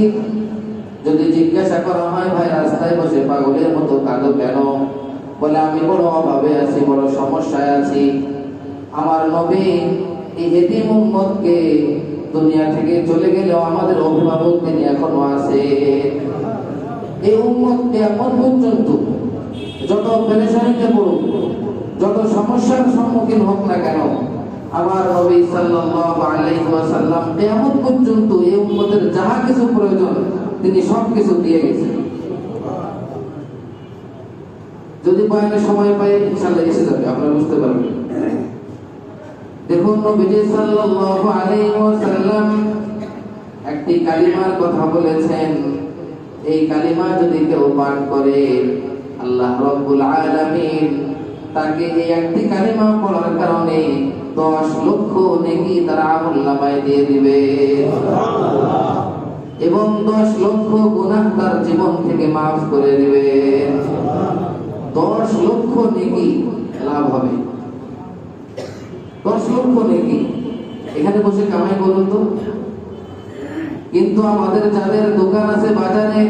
যদি জিজ্ঞাসা করা হয়, ভাই রাস্তায় বসে পাগলের মতো কাঁদো কেন? বলে আমি বড় অভাবে আছি, বড় সমস্যায় আছি। আমার নবী এই এতিম উম্মতকে দুনিয়া থেকে চলে গেলেও আমাদের অভিভাবক তিনি এখনো আছে। এই উম্মত কিয়ামত পর্যন্ত যত পেরেশানিতে পড়ুক, যত সমস্যার সম্মুখীন হোক না কেন, আমার নবী সাল্লাল্লাহু আলাইহি ওয়াসাল্লাম কিয়ামত পর্যন্ত এই উম্মতের যাহা কিছু প্রয়োজন তিনি সব কিছু দিয়ে গেছেন। যদি বয়ানের সময় পাই ইনশাআল্লাহ এসে যাবে, আপনারা বুঝতে পারবেন। দেখুন নবীজি সাল্লাল্লাহু আলাইহি ওয়াসাল্লাম একটি কালিমার কথা বলেছেন। এই কালিমা যদি কেউ পাঠ করে আল্লাহ রাব্বুল আলামিন তাকে এই একটি কালিমা পড়ার কারণে 10 লক্ষ নেকি তার আমলনামায় দিয়ে দিবে এবং 10 লক্ষ গুনাহ তার জীবন থেকে মাফ করে দিবে। 10 লক্ষ নেকি লাভ হবে। 10 লক্ষ নেকি এখানে বসে কামাই করুন তো। কিন্তু আমাদের যাদের দোকান আছে বাজারে,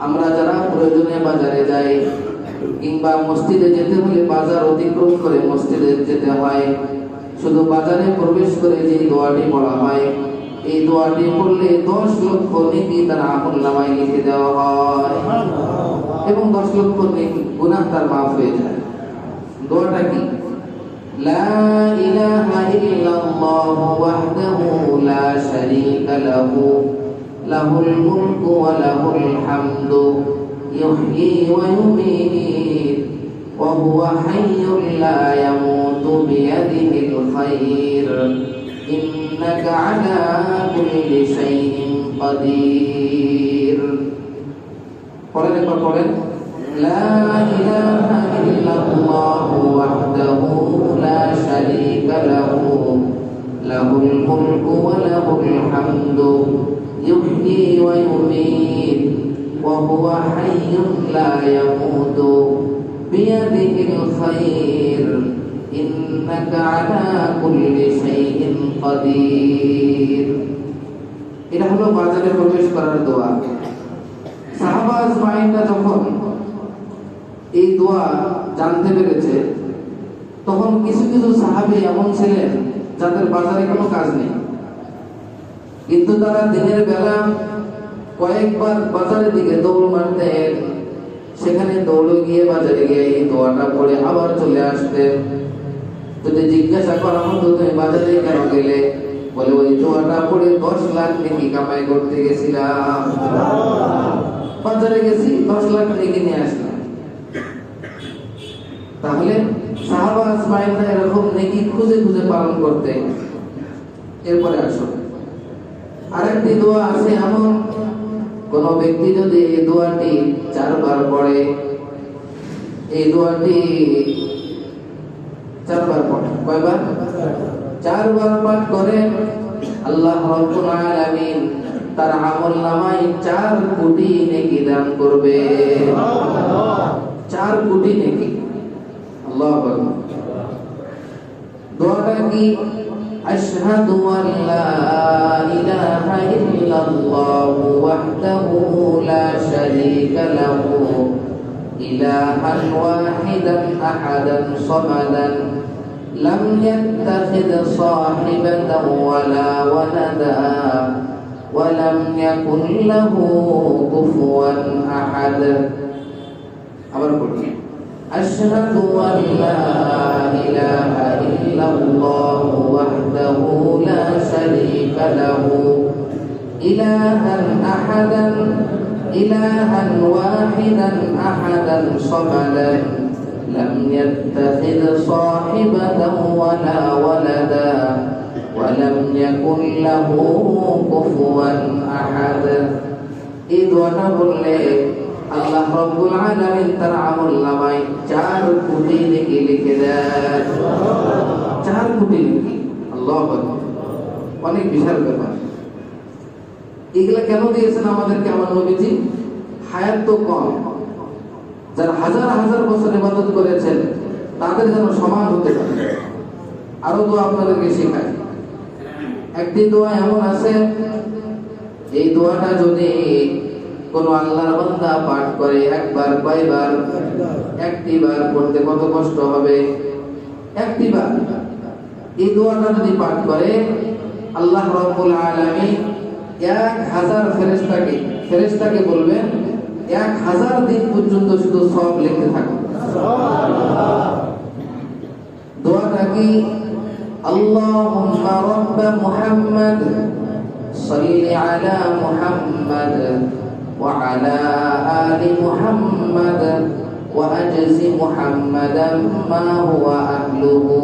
আমরা যারা প্রয়োজনে বাজারে যাই কিংবা মসজিদে যেতে হলে বাজার অতিক্রম করে মসজিদে যেতে হয়, শুধু বাজারে প্রবেশ করে যে দোয়াটি পড়া হয়, এই দোয়াটি পড়লে 10 লক্ষ নেকি তার আমলনামায় লিখে দেওয়া হয় এবং 10 লক্ষ নেকি গুনাহ তার মাফ হয়ে যায়। দোয়াটা কি? লা ইলাহা ইল্লাল্লাহু ওয়াহদাহু লা শারীকা লাহু লাহুল মুলকু ওয়া লাহুল হামদু ইহয়ী ওয়া ইউমীত ওয়া হুয়া হাইয়্যুন লা ইয়ামুতু বিয়াদিহিল খায়র ইন্নাকা আলা কুল্লি শাইইন কাদির। পড়েন একবার পড়েন। লা ইলাহা ইল্লাল্লাহু ওয়াহদাহু লা শারীকা লাহু লাহুল মুলকু ওয়া লাহুল হামদু ইহয়ী ওয়া ইউমীত ওয়া হুয়া হাইয়্যুন লা ইয়ামুতু বিয়াদিহিল খায়র ইন্নাকা আলা কুল্লি শাইইন কাদির। এটা হলো বাজারে প্রবেশ করার দোয়া। সাহাবা আজমাইনরা যখন এই দোয়া জানতে পেরেছে, তখন কিছু কিছু সাহাবী এমন ছিলেন যাদের বাজারে কোনো কাজ নেই, কিন্তু তারা দিনের বেলা কয়েকবার বাজারের দিকে দৌড় মারতেন। সেখানে দৌড়ে গিয়ে বাজারে গিয়ে এই দোয়াটা পড়ে আবার চলে আসতেন। যদি জিজ্ঞাসা করা হতো তুমি বাজারে কেন গেলে, বলে ওই দোয়াটা পড়ে 10 লাখ নেকি কামাই করতে গেছিলাম। বাজারে গেছি 10 লাখ নেকি নিয়ে আসলাম। তাহলে সাহাবা আজমাইনরা এরকম নেকি খুঁজে খুঁজে পালন করতে। এরপরে আসো আরেকটি দোয়া আছে এমন, কোন ব্যক্তি যদি এই দোয়াটি 4 বার পড়ে, এই দোয়াটি 4 বার পড়ে, কয়বার? 4 বার পাঠ করে, আল্লাহ রাব্বুল আলামিন তার আমলনামায় 4 কোটি নেকি দান করবে। 4 কোটি নেকি। আল্লাহু আকবার। দোয়াটা কি? আশহাদু আল্লা ইলাহা ইল্লাল্লাহু ওয়াহদাহু লা শারীকা লাহু ইলাহান ওয়াহিদান আহাদান সামাদান লাম ইয়াত্তাখিদ সাহিবাতান ওয়ালা ওয়ালাদা ওয়া লাম ইয়াকুন লাহু কুফুয়ান আহাদ। আবার পড়ি। আশহাদু আল্লা ইলাহা ইল্লাল্লাহু ওয়াহদাহু লা শারীকা লাহু ইলাহান আহাদান ইলাহান ওয়াহিদান আহাদান সামাদান লাম ইয়াত্তাখিদ সাহিবাতান ওয়ালা ওয়ালাদা ওয়া লাম ইয়াকুন লাহু কুফুয়ান আহাদ। এই দোয়াটা বললে আল্লাহ রাব্বুল আলামিন তার আমলনামায় 4 কোটি নেকি লিখে দেন। 4 কোটি নেকি। আল্লাহু আকবার। অনেক বিশাল ব্যাপার। এগুলা কেন দিয়েছেন আমাদেরকে আমার নবীজি? হায়াত তো কম, যারা হাজার হাজার বছর ইবাদত করেছেন তাদের যেন সমান হতে পারে। আরো দোয়া আপনাদেরকে শেখায়। একটি দোয়া এমন আছে, এই দোয়াটা যদি কোন আল্লাহর বান্দা পাঠ করে একবার কয়বার? একটি বার পড়তে কত কষ্ট হবে? একটি বার। এই দোয়াটা যদি পাঠ করে আল্লাহ রাব্বুল আলামিন 1000 ফেরেশতাকে বলবেন 1000 দিন পর্যন্ত শুধু সওয়াব লিখতে থাকো। সুবহানাল্লাহ। দোয়াটা কি? আল্লাহুম্মা রাব্ব মুহাম্মদ সাল্লি আলা মুহাম্মদ ওয়া আলা আলি মুহাম্মদ ওয়া আজজি মুহাম্মাদাম মা হুয়া আহলুহু।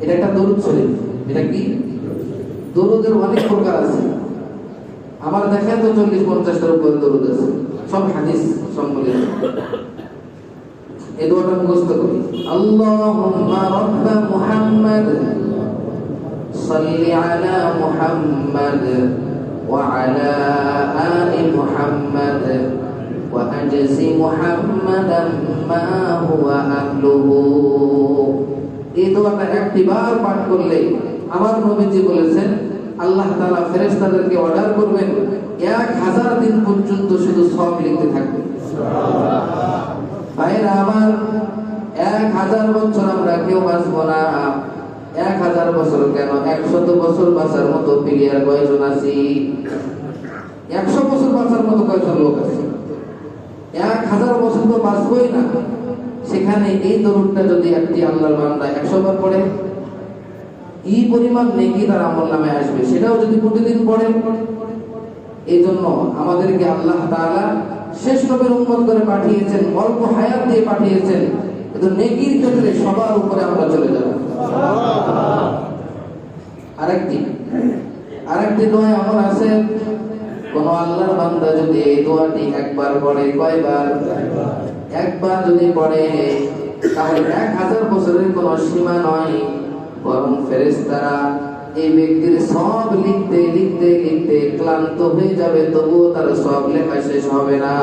এটা একটা দরুদ শরীফ। এটা কি? দরুদের অনেক প্রকার আছে। আমার দেখেন তো 40-50টার উপর দরুদ আছে, সব হাদিস সম্বলিত। এই দোয়াটা মুখস্থ করি। আল্লাহুম্মা রাব্ব মুহাম্মদ সাল্লি আলা মুহাম্মদ ওয়া আলা আলি মুহাম্মদ ওয়া আজজি মুহাম্মাদাম মা হুয়া আহলুহু। এই দোয়াটা একবার পাঠ করলে আমার নবীজি বলেছেন আল্লাহ তাআলা ফেরেশতাদেরকে অর্ডার করবেন 1000 দিন পর্যন্ত শুধু সওয়াব লিখতে থাকবে। সুবহানাল্লাহ। ভাইরা আমার, 1000 বছর আমরা কেউ বাঁচবো না। 1000 বছর কেন, 100 বছর বাঁচার মতো প্লেয়ার কয়জন আছি? 100 বছর বাঁচার মতো কয়জন লোক আছে? 1000 বছর তো বাঁচবই না। সেখানে এই দরুদটা যদি একটি আল্লাহর বান্দা 100 বার পড়ে, এই পরিমাণ নেকি তার আমলনামায় আসবে, সেটাও যদি প্রতিদিন পড়ে। এই জন্য আমাদেরকে আল্লাহ তাআলা শেষ নবীর উম্মত করে পাঠিয়েছেন, অল্প হায়াত দিয়ে পাঠিয়েছেন। কিন্তু নেকির ক্ষেত্রে সবার উপরে আমরা চলে যাব। সুবহানাল্লাহ। আরেকটি দোয়া এমন আছে, কোন আল্লাহর বান্দা যদি এই দোয়াটি একবার পড়ে, কয়বার? একবার যদি পড়ে তাহলে 1000 বছরের কোনো সীমা নয়, বরং ফেরেশতারা এই ব্যক্তির সব লিখতে লিখতে লিখতে ক্লান্ত হয়ে যাবে, তবুও তার সব লেখা শেষ হবে না।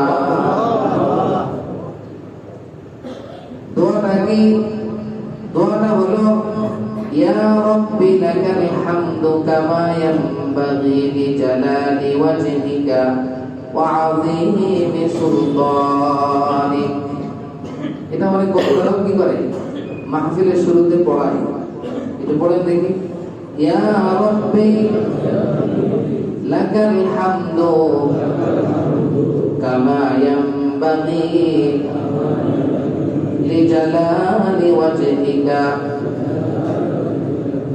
দোয়াটা কি? দোয়াটা হলো ইয়া রাব্বি লাকাল হামদু কামা ইয়ানবাগি লিজালালি ওয়াজহিকা ওয়া আযীমি সুলতানিক। এটা অনেক বড় কি করে মাহফিলের শুরুতে পড়ায়। এটা পড়েন দেখি। ইয়া রাব্বি লাকাল হামদু কামা ইয়ানবাগি লিজালালি ওয়াজহিকা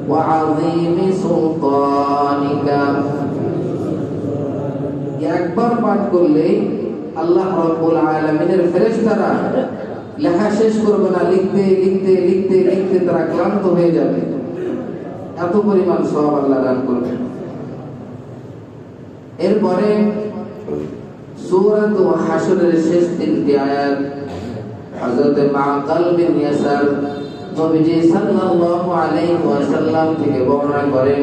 ওয়া আযীমি সুলতানিকা। একবার পাঠ করলে আল্লাহ রাব্বুল আলামিনের ফেরেশতারা লেখা শেষ করবে না, লিখতে লিখতে লিখতে লিখতে তারা ক্লান্ত হয়ে যাবে। এত পরিমাণ সওয়াব আল্লাহ দান করবে। এরপরে সূরাতুল হাশরের শেষ 3টি আয়াত হযরত মাকাল বিন ইয়াসার নবীজি সাল্লাল্লাহু আলাইহি ওয়াসাল্লাম থেকে বর্ণনা করেন।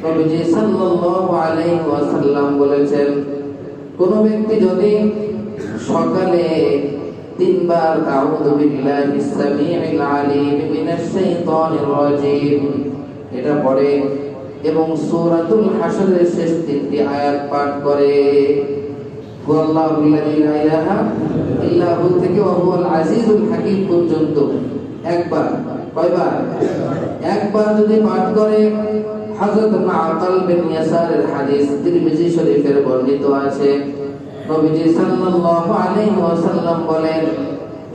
নবীজি সাল্লাল্লাহু আলাইহি ওয়াসাল্লাম বলেছেন, কোন ব্যক্তি যদি সকালে 3 বার আউযু বিল্লাহিস সামিউল আলিম মিনাশ শাইতানির রাজীম এটা পড়ে এবং সূরাতুল হাশরের শেষ 3টি আয়াত পাঠ করে, হুয়াল্লাহুল্লাযী লা ইলাহা ইল্লা হু থেকে ওয়া হুয়াল আজিজুল হাকীম পর্যন্ত একবার, কয়বার? একবার যদি পাঠ করে, হযরত মাকাল বিন ইয়াসারের হাদিস তিরমিজি শরীফের বর্ণিত আছে, নবীজি সাল্লাল্লাহু আলাইহি ওয়াসাল্লাম বলেন,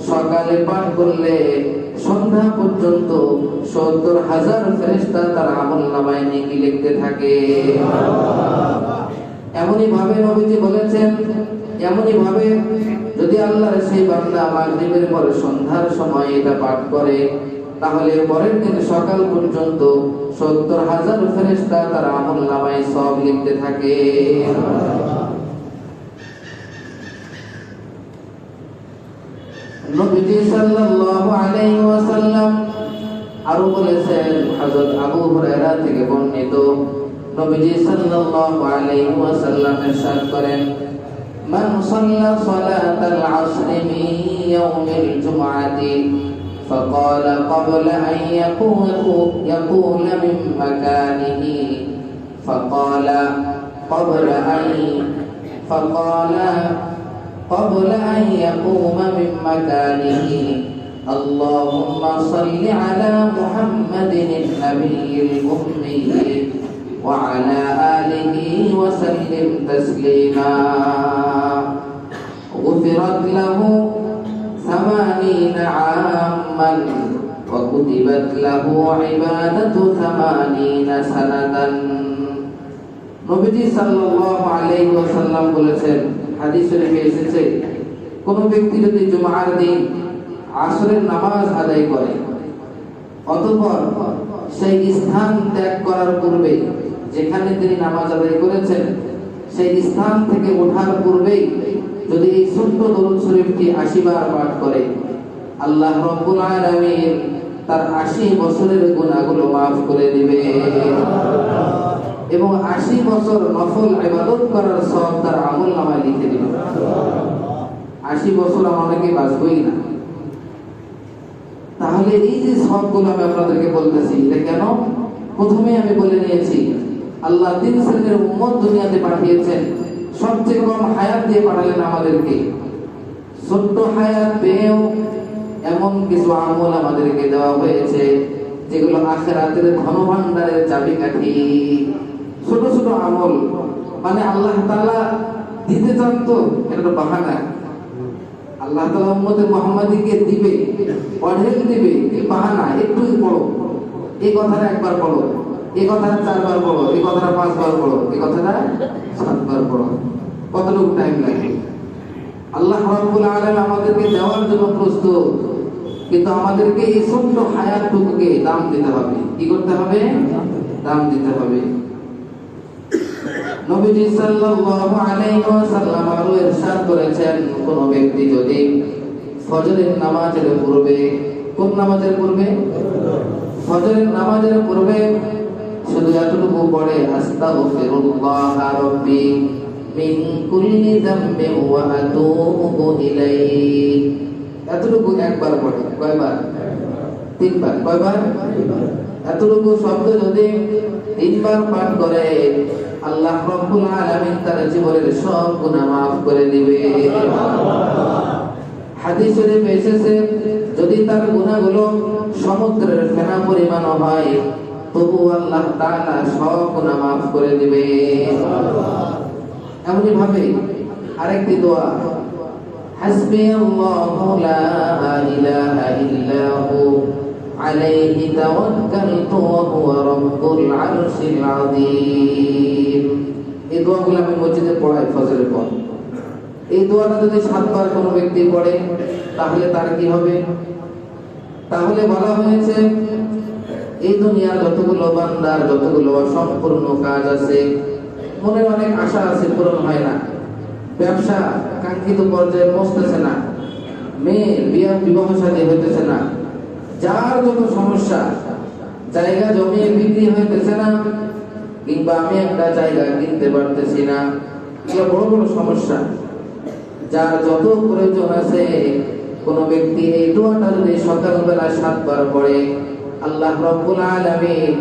সকালে পাঠ করলে সন্ধ্যা পর্যন্ত ৭০,০০০ ফেরেশতা তার আমলনামায় নেকি লিখতে থাকে। এমনই ভাবে নবীজি বলেছেন, এমনই ভাবে যদি আল্লাহর সেই বান্দা মাগরিবের পরে সন্ধ্যার সময় এটা পাঠ করে, তাহলে পরের দিন সকাল পর্যন্ত ৭০,০০০ ফেরেশতা তার আমলনামায় সওয়াব লিখতে থাকে। নবীজি সাল্লাল্লাহু আলাইহি ওয়াসাল্লাম আরো বলেছেন, হযরত আবু হুরায়রা থেকে বর্ণিত, নবীজি সাল্লাল্লাহু আলাইহি ওয়াসাল্লাম ইরশাদ করেন, মান সাল্লা সালাতাল আসর মিন ইয়াউমিল জুমআতি فقال قبل أن يقول من مكانه فقال قبل أن فقال قبل أن يقوم من مكانه اللهم صل على محمد النبي الأمي وعلى آله وسلم تسليما غفرت له 80 عاما وكتبت له عبادة 80 سنة নবীজি সাল্লাল্লাহু আলাইহি ওয়াসাল্লাম বলেছেন, হাদিস শরীফে এসেছে, কোন ব্যক্তি যদি জুমার দিন আসরের নামাজ আদায় করে অতঃপর সেই স্থান ত্যাগ করার পূর্বে, যেখানে তিনি নামাজ আদায় করেছেন সেই স্থান থেকে ওঠার পূর্বেই যদি এই ছোট্ট দরুদ শরীফটি 80 বার পাঠ করে, আল্লাহ রাব্বুল আলামিন তার 80 বছরের গুনাহগুলো maaf করে দিবে এবং 80 বছর নফল ইবাদত করার সওয়াব তার আমলনামায় লিখে দিবে। 80 বছর আমরা অনেকে বাঁচবই না। তাহলে এই যে সবগুলো আমি আপনাদেরকে বলতেছি, এটা কেন? প্রথমে আমি বলে নিয়েছি, আল্লাহ 3 শ্রেণীর উম্মত দুনিয়াতে পাঠিয়েছেন, সবচেয়ে কম হায়াত দিয়ে পাঠালেন আমাদেরকে। ছোট্ট হায়াত পেয়েও এমন কিছু আমল আমাদেরকে দেওয়া হয়েছে যেগুলো আখিরাতের ধনভাণ্ডারের চাবিকাঠি। ছোট ছোট আমল, মানে আল্লাহ তাআলা দিতে চান তো এটা বাহানা। আল্লাহ তাআলা উম্মতে মুহাম্মাদীকে দিবে, অঢেল দিবে, এই বাহানা। একটু পড়ো, এই কথাটা একবার পড়ো, এই কথাটা 4 বার পড়ো, এই কথাটা 5 বার পড়ো, এই কথাটা 7 বার পড়ো। কতটুকু টাইম লাগে? আল্লাহ রাব্বুল আলামিন আমাদেরকে দেওয়ার জন্য প্রস্তুত, কিন্তু আমাদেরকে এই ছোট্ট হায়াতটুকুকে দাম দিতে হবে। কি করতে হবে? দাম দিতে হবে। নবীজি সাল্লাল্লাহু আলাইহি ওয়াসাল্লাম আরো ইরশাদ করেছেন, কোন ব্যক্তি যদি ফজরের নামাজের পূর্বে, কোন নামাজের পূর্বে? ফজরের নামাজের পূর্বে শুধু এতটুকু পড়ে, আস্তাগফিরুল্লাহ রাব্বি মিন কুল্লি যামবিন ওয়া আতুবু ইলাইহি, এতটুকু একবার পড়ে। কয়বার? 3 বার। কয়বার? এতটুকু শব্দ যদি 3 বার পাঠ করে, আল্লাহ রাব্বুল আলামিন তার জীবনের সব গুনাহ maaf করে দিবে। হাদিস শরীফে এসেছে, যদি তার গুনাহগুলো সমুদ্রের ফেনা পরিমাণ হয় তবু আল্লাহ তাআলা সব গুনাহ maaf করে দিবে। এমনি ভাবে আরেকটি দোয়া, হাসবিয়াল্লাহু লা ইলাহা ইল্লা হু আলাইহি তাওয়াক্কালতু ওয়া হুয়া রাব্বুল আরশিল আযীম। এই দোয়াগুলো আমি মসজিদে পড়াই ফজরের পর। এই দোয়াটা যদি 7 বার কোনো ব্যক্তি পড়ে তাহলে তার কি হবে? তাহলে বলা হয়েছে, এই দুনিয়ার যতগুলো বান্দার যতগুলো অসম্পূর্ণ কাজ আছে, মনের অনেক আশা আছে, পূরণ হয় না, ব্যবসা কাঙ্ক্ষিত পর্যায়ে পৌঁছতেছে না, মেয়ে বিবাহ শাদী হইতেছে না, যার যত সমস্যা, জায়গা জমি বিক্রি হইতেছে না, কিংবা আমি একটা জায়গা কিনতে পারতেছি না, এগুলো বড় বড় সমস্যা, যার যত প্রয়োজন আছে, কোন ব্যক্তি এই দোয়াটা যদি সকালবেলা 7 বার পড়ে, আল্লাহ রাব্বুল আলামিন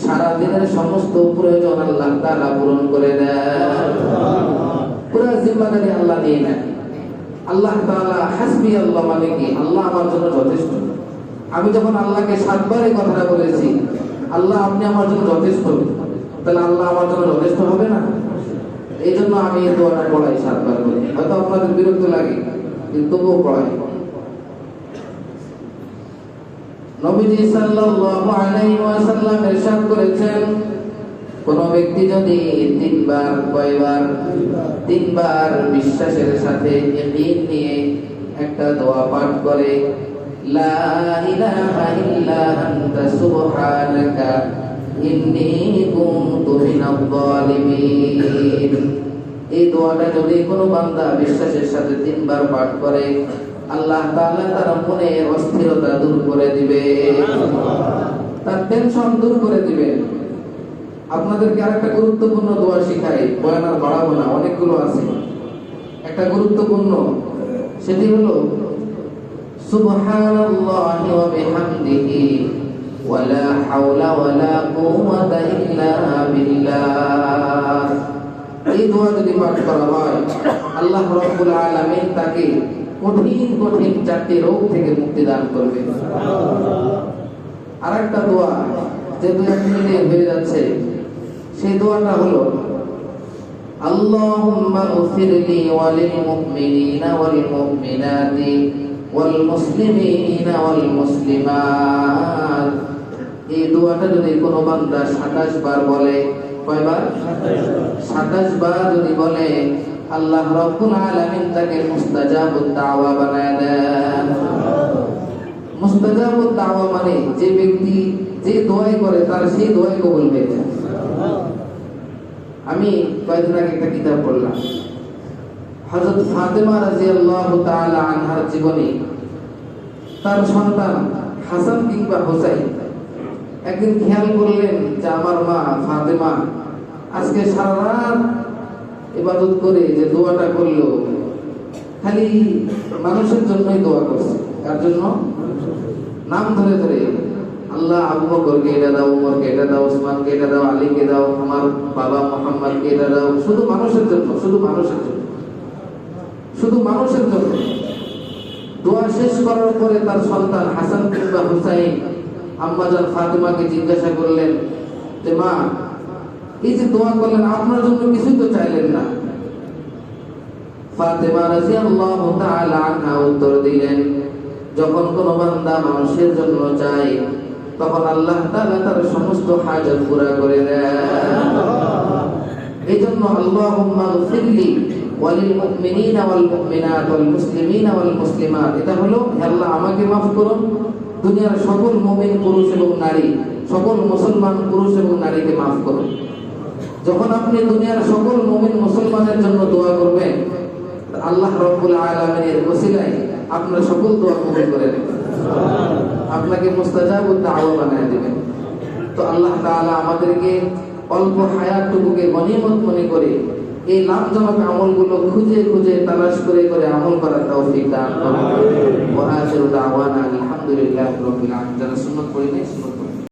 সারা দিনের সমস্ত প্রয়োজন আল্লাহ তাআলা পূরণ করে দেন। পুরো জিম্মাদারি আল্লাহ নিয়ে নেন। আল্লাহ তাআলা হাসবি আল্লাহ, মানে কি? আল্লাহ আমার জন্য যথেষ্ট। আমি যখন আল্লাহকে 7 বার এই কথাটা বলেছি, আল্লাহ আপনি আমার জন্য যথেষ্ট, তাহলে আল্লাহ আমার জন্য যথেষ্ট হবে না? এই জন্য আমি এই দোয়াটা পড়াই 7 বার করে। হয়তো আপনাদের বিরক্ত লাগে, কিন্তু তবুও পড়াই। নবীজি সাল্লাল্লাহু আলাইহি ওয়াসাল্লাম ইরশাদ করেছেন, কোন ব্যক্তি যদি 3 বার, কয়বার? 3 বার বিশ্বাসের সাথে ইয়াকিন নিয়ে একটা দোয়া পাঠ করে, লা ইলাহা ইল্লা আনতা সুবহানাকা ইন্নী কুনতু মিনাজ জালিমিন, এই দোয়াটা যদি কোনো বান্দা বিশ্বাসের সাথে 3 বার পাঠ করে, আল্লাহ তাআলা তার মনের অস্থিরতা দূর করে দিবে, তার টেনশন দূর করে দিবে। আপনাদেরকে আরেকটা গুরুত্বপূর্ণ দোয়া শিখাই, বয়ান আর বাড়াবো না, অনেকগুলো আছে। একটা গুরুত্বপূর্ণ, সেটি হলো সুবহানাল্লাহি ওয়া বিহামদিহি ওয়া লা হাওলা ওয়া লা কুওয়াতা ইল্লা বিল্লাহ। এই দোয়া যদি পাঠ করা হয়, আল্লাহ রাব্বুল আলামিন তাকে কঠিন কঠিন 4টি রোগ থেকে মুক্তি দান করবে। আরেকটা দোয়া যে 2-1 মিনিটে হয়ে যাচ্ছে, সেই দোয়াটা হলো আল্লাহুম্মা গফিরলি ওয়ালিল মুমিনিনা ওয়াল মুমিনাতি ওয়াল মুসলিমিনা ওয়াল মুসলিমাত। এই দোয়াটা যদি কোনো বান্দা 27 বার বলে, কয়বার? 27 বার যদি বলে, আল্লাহ রাব্বুল আলামিন তাকে মুস্তাজাবুদ দাওয়া বানায় দেন। মুস্তাজাবুদ দাওয়া মানে যে ব্যক্তি যে দোয়াই করে তার সেই দোয়াই কবুল হয়ে যায়। আমি কয়েকদিন আগে একটা কিতাব পড়লাম, হযরত ফাতেমা রাদিয়াল্লাহু তাআলা আনহার জীবনী। তার সন্তান হাসান কিংবা হুসাইন একদিন খেয়াল করলেন যে আমার মা ফাতেমা আজকে সারা রাত ইবাদত করে যে দোয়াটা করলো, খালি মানুষের জন্যই দোয়া করছে। কার জন্য? নাম ধরে ধরে, আল্লাহ আবু বকরকে এটা দাও, উমরকে এটা দাও, ওসমানকে এটা দাও, আলীকে দাও, আমার বাবা মুহাম্মদকে এটা দাও। শুধু মানুষের জন্য, শুধু মানুষের জন্য, শুধু মানুষের জন্য। দোয়া শেষ করার পরে তার সন্তান হাসান কিংবা হুসাইন আম্মাজান ফাতেমাকে জিজ্ঞাসা করলেন যে মা, এই যে দোয়া করলেন আপনার জন্য কিছুই তো চাইলেন না। ফাতেমা রাদিয়াল্লাহু তাআলা আনহা উত্তর দিলেন, যখন কোনো বান্দা মানুষের জন্য চায় তখন আল্লাহ তাআলা তার সমস্ত হাজত পুরা করে দেন। এইজন্য আল্লাহুম্মা গফিরলি ওয়ালিল মুমিনিনা ওয়াল মুমিনাত ওয়াল মুসলিমিনা ওয়াল মুসলিমাত, এটা হলো হে আল্লাহ আমাকে মাফ করুন, দুনিয়ার সকল মুমিন পুরুষ এবং নারী, সকল মুসলমান পুরুষ এবং নারীকে মাফ করুন। যখন আপনি দুনিয়ার সকল মুমিন মুসলমানের জন্য দোয়া করবেন, আল্লাহ রাব্বুল আলামিনের ওসিলায় আপনার সকল দোয়া কবুল করে নেবেন, আপনাকে মুস্তাজাবুদ দাওয়া বানায় দিবেন। তো আল্লাহ তাআলা আমাদেরকে অল্প হায়াতটুকুকে গনিমত মনে করে এই লাভজনক আমলগুলো খুঁজে খুঁজে তালাশ করে করে আমল করার তৌফিক দান করুন। ওয়া আখিরু দাওয়ানা আলহামদুলিল্লাহি রাব্বিল আলামিন। যারা সুন্নাত পড়েন সুন্নাত